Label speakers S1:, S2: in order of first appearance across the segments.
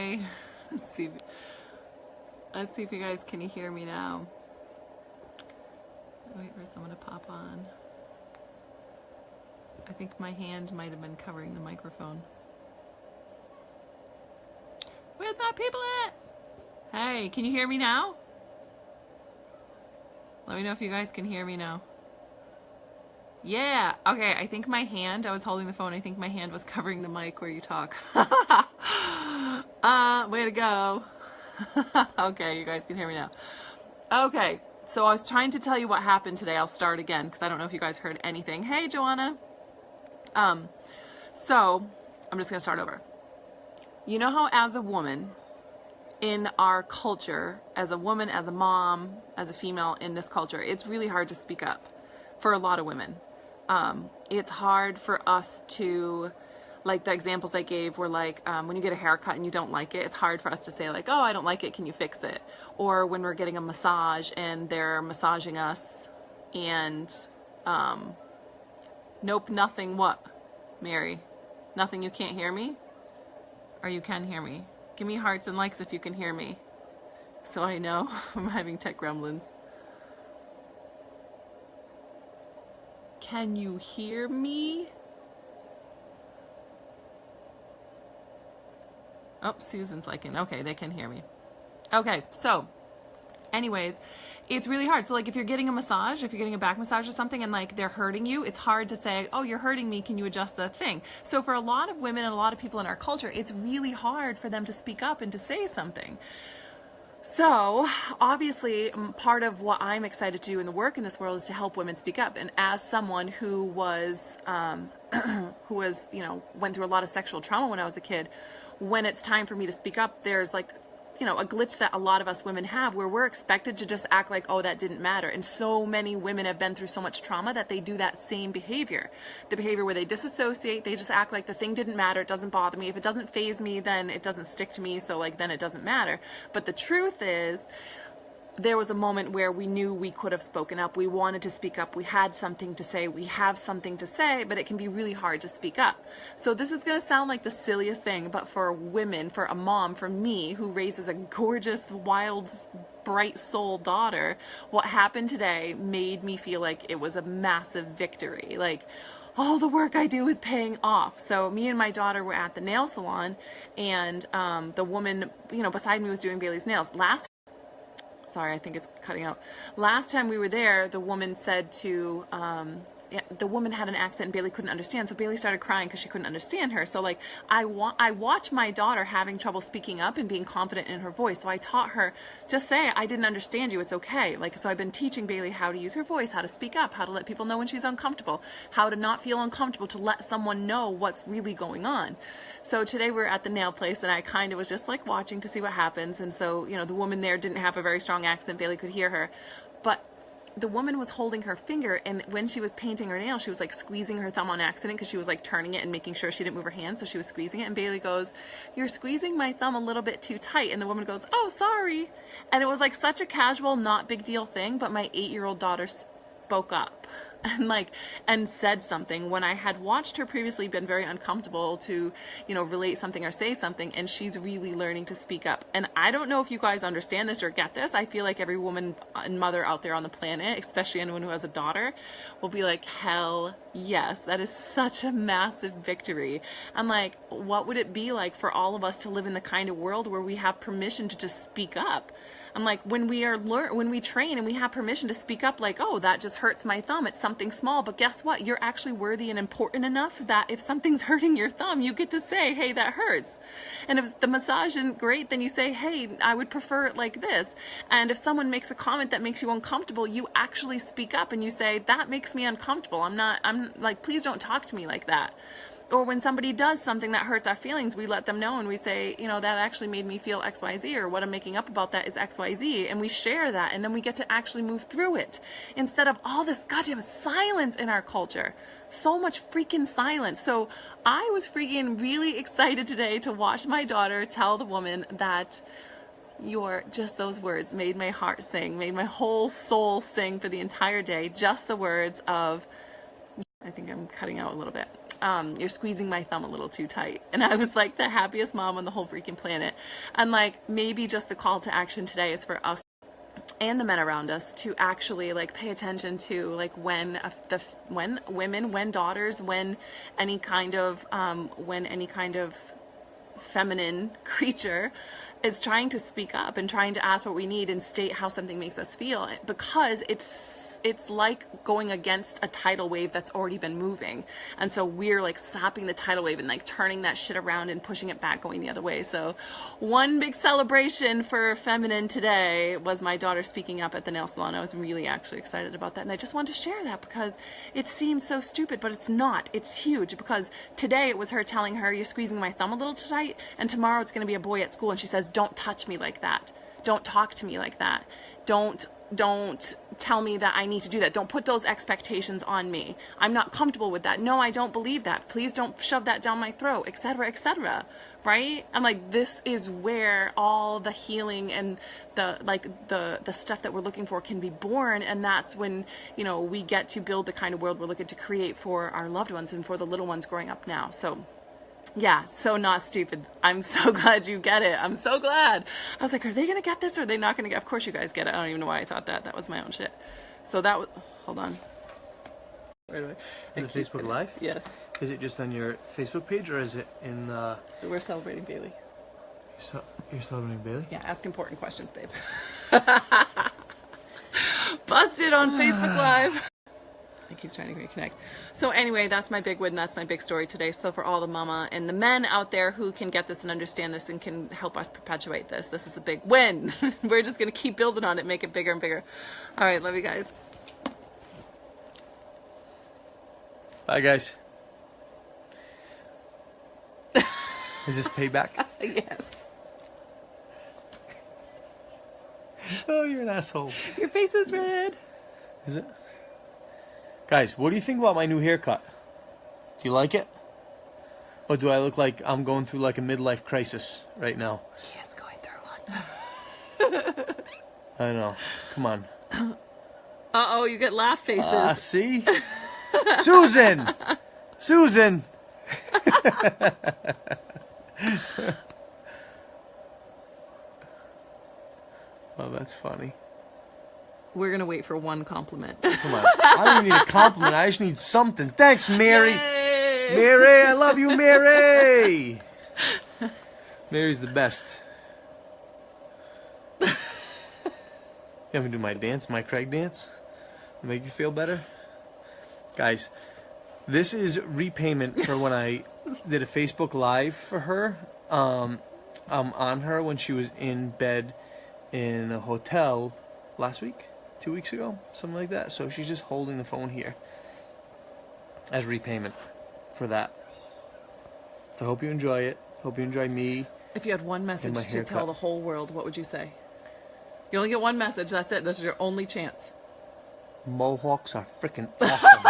S1: Hi. Let's see. Let's see if you guys can hear me now. Wait for someone to pop on. I think my hand might have been covering the microphone. Where's my people at? Hey, can you hear me now? Let me know if you guys can hear me now. Yeah, okay, I think my hand, I was holding the phone, I think my hand was covering the mic where you talk. Way to go. Okay, you guys can hear me now. Okay, so I was trying to tell you what happened today. I'll start again because I don't know if you guys heard anything. Hey, Joanna. So I'm just gonna start over. You know how as a woman in our culture, as a woman, as a mom, as a female in this culture, it's really hard to speak up for a lot of women. It's hard for us to, like the examples I gave were like, when you get a haircut and you don't like it, it's hard for us to say like, oh, I don't like it, can you fix it? Or when we're getting a massage and they're massaging us and, nope, nothing, what? Mary, nothing, you can't hear me? Or you can hear me? Give me hearts and likes if you can hear me. So I know I'm having tech gremlins. Can you hear me? Oh, Susan's liking. Okay, they can hear me. Okay, so anyways, it's really hard. So like if you're getting a massage, if you're getting a back massage or something and like they're hurting you, it's hard to say, oh, you're hurting me, can you adjust the thing? So for a lot of women and a lot of people in our culture, it's really hard for them to speak up and to say something. So obviously part of what I'm excited to do in the work in this world is to help women speak up. And as someone who was, you know, went through a lot of sexual trauma when I was a kid, when it's time for me to speak up, there's like, you know, a glitch that a lot of us women have where we're expected to just act like, oh, that didn't matter. And so many women have been through so much trauma that they do that same behavior. The behavior where they disassociate, they just act like the thing didn't matter, it doesn't bother me. If it doesn't faze me, then it doesn't stick to me, so like then it doesn't matter. But the truth is, there was a moment where we knew we could have spoken up. We wanted to speak up. We had something to say. We have something to say, but it can be really hard to speak up. So this is going to sound like the silliest thing, but for women, for a mom, for me, who raises a gorgeous, wild, bright soul daughter, what happened today made me feel like it was a massive victory. Like, all the work I do is paying off. So me and my daughter were at the nail salon, and the woman, you know, beside me was doing Bailey's nails. Sorry, I think it's cutting out. Last time we were there, the woman said to, the woman had an accent and Bailey couldn't understand. So Bailey started crying because she couldn't understand her. So like, I watch my daughter having trouble speaking up and being confident in her voice. So I taught her, just say, I didn't understand you, it's okay. Like, so I've been teaching Bailey how to use her voice, how to speak up, how to let people know when she's uncomfortable, how to not feel uncomfortable, to let someone know what's really going on. So today we're at the nail place and I kind of was just like watching to see what happens. And so, you know, the woman there didn't have a very strong accent. Bailey could hear her, but the woman was holding her finger, and when she was painting her nail, she was like squeezing her thumb on accident because she was like turning it and making sure she didn't move her hand. So she was squeezing it, and Bailey goes, "You're squeezing my thumb a little bit too tight." And the woman goes, "Oh, sorry." And it was like such a casual, not big deal thing, but my 8-year-old daughter spoke up and said something when I had watched her previously been very uncomfortable to, you know, relate something or say something, and she's really learning to speak up. And I don't know if you guys understand this or get this. I feel like every woman and mother out there on the planet, especially anyone who has a daughter, will be like, hell yes, that is such a massive victory. I'm like, what would it be like for all of us to live in the kind of world where we have permission to just speak up? I'm like, when we train and we have permission to speak up, like, oh, that just hurts my thumb, it's something small, but guess what? You're actually worthy and important enough that if something's hurting your thumb, you get to say, hey, that hurts. And if the massage isn't great, then you say, hey, I would prefer it like this. And if someone makes a comment that makes you uncomfortable, you actually speak up and you say, that makes me uncomfortable. I'm like, please don't talk to me like that. Or when somebody does something that hurts our feelings, we let them know and we say, you know, that actually made me feel XYZ, or what I'm making up about that is XYZ, and we share that, and then we get to actually move through it instead of all this goddamn silence in our culture. So much freaking silence. So I was freaking really excited today to watch my daughter tell the woman that just those words made my heart sing, made my whole soul sing for the entire day. Just the words of, I think I'm cutting out a little bit. you're squeezing my thumb a little too tight. And I was like the happiest mom on the whole freaking planet. And like, maybe just the call to action today is for us and the men around us to actually like pay attention to like when women, when daughters, when any kind of feminine creature is trying to speak up and trying to ask what we need and state how something makes us feel, because it's like going against a tidal wave that's already been moving. And so we're like stopping the tidal wave and like turning that shit around and pushing it back going the other way. So one big celebration for feminine today was my daughter speaking up at the nail salon. I was really actually excited about that. And I just wanted to share that because it seems so stupid, but it's not. It's huge, because today it was her telling her, you're squeezing my thumb a little too tight, and tomorrow it's going to be a boy at school and she says, don't touch me like that. Don't talk to me like that. Don't tell me that I need to do that. Don't put those expectations on me. I'm not comfortable with that. No, I don't believe that. Please don't shove that down my throat, etc., etc. Right? I'm like, this is where all the healing and the stuff that we're looking for can be born. And that's when, you know, we get to build the kind of world we're looking to create for our loved ones and for the little ones growing up now. So yeah, so not stupid. I'm so glad you get it. I'm so glad. I was like, are they going to get this or are they not going to get? Of course you guys get it. I don't even know why I thought that. That was my own shit. So that was, hold on. Right away.
S2: In the Facebook Live?
S1: Yes.
S2: Is it just on your Facebook page or is it in the...
S1: We're celebrating Bailey.
S2: You're celebrating Bailey?
S1: Yeah, ask important questions, babe. Busted on Facebook Live. He keeps trying to reconnect. So anyway, that's my big win. That's my big story today. So for all the mama and the men out there who can get this and understand this and can help us perpetuate this, this is a big win. We're just going to keep building on it, make it bigger and bigger. All right, love you guys.
S2: Bye, guys. Is this payback?
S1: Yes.
S2: Oh, you're an asshole.
S1: Your face is red.
S2: Is it? Guys, what do you think about my new haircut? Do you like it? Or do I look like I'm going through like a midlife crisis right now?
S1: He is going through one.
S2: I know. Come on.
S1: Uh-oh, you get laugh faces.
S2: See? Susan! Susan! Oh, that's funny.
S1: We're going to wait for one compliment.
S2: Come on. I don't even need a compliment. I just need something. Thanks, Mary.
S1: Yay!
S2: Mary, I love you, Mary. Mary's the best. You want me to do my dance, my Craig dance? Make you feel better? Guys, this is repayment for when I did a Facebook Live for her. On her when she was in bed in a hotel last week. 2 weeks ago, something like that. So she's just holding the phone here as repayment for that. So I hope you enjoy it. Hope you enjoy me.
S1: If you had one message to tell the whole world, what would you say? You only get one message. That's it. This is your only chance.
S2: Mohawks are freaking awesome.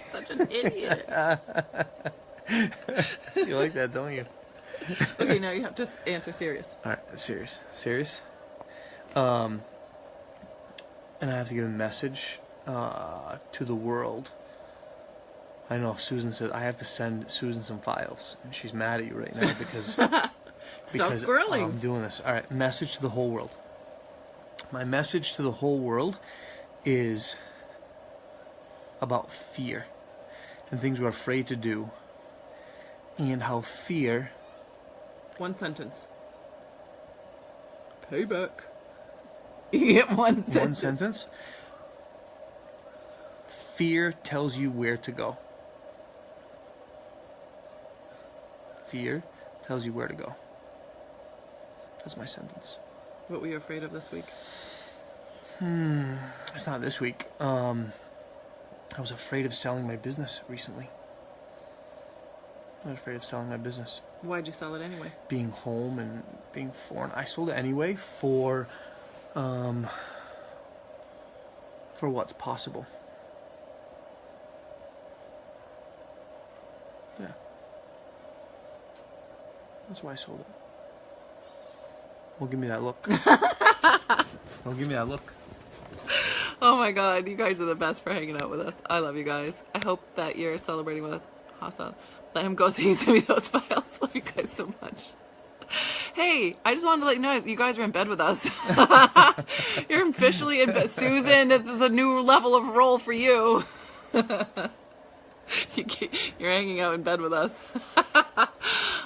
S1: Such an idiot.
S2: You like that, don't you?
S1: Okay, now you have to answer serious.
S2: All right, serious. Serious? And I have to give a message to the world. I know Susan said I have to send Susan some files, and she's mad at you right now because I'm doing this. All right, message to the whole world. My message to the whole world is about fear and things we're afraid to do, and how fear.
S1: One sentence. Payback. You get one sentence.
S2: One sentence. Fear tells you where to go. Fear tells you where to go. That's my sentence.
S1: What were you afraid of this week?
S2: It's not this week. I was afraid of selling my business recently. I was afraid of selling my business.
S1: Why'd you sell it anyway?
S2: Being home and being foreign. I sold it anyway for what's possible. Yeah. That's why I sold it. Don't give me that look. Don't give me that look.
S1: Oh my God, you guys are the best for hanging out with us. I love you guys. I hope that you're celebrating with us. Hostile. Let him go so he can send me those files. Love you guys so much. Hey, I just wanted to let you know you guys are in bed with us. You're officially in bed. Susan, this is a new level of role for you. You're hanging out in bed with us.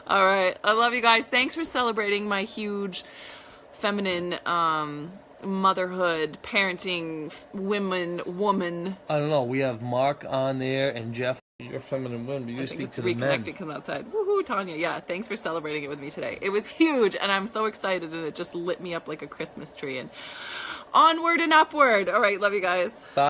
S1: All right. I love you guys. Thanks for celebrating my huge feminine motherhood, parenting, woman.
S2: I don't know. We have Mark on there and Jeff. You're feminine women, but you speak to the men.
S1: Reconnecting, come outside. Woohoo, Tanya. Yeah, thanks for celebrating it with me today. It was huge, and I'm so excited, and it just lit me up like a Christmas tree. And onward and upward. All right, love you guys.
S2: Bye.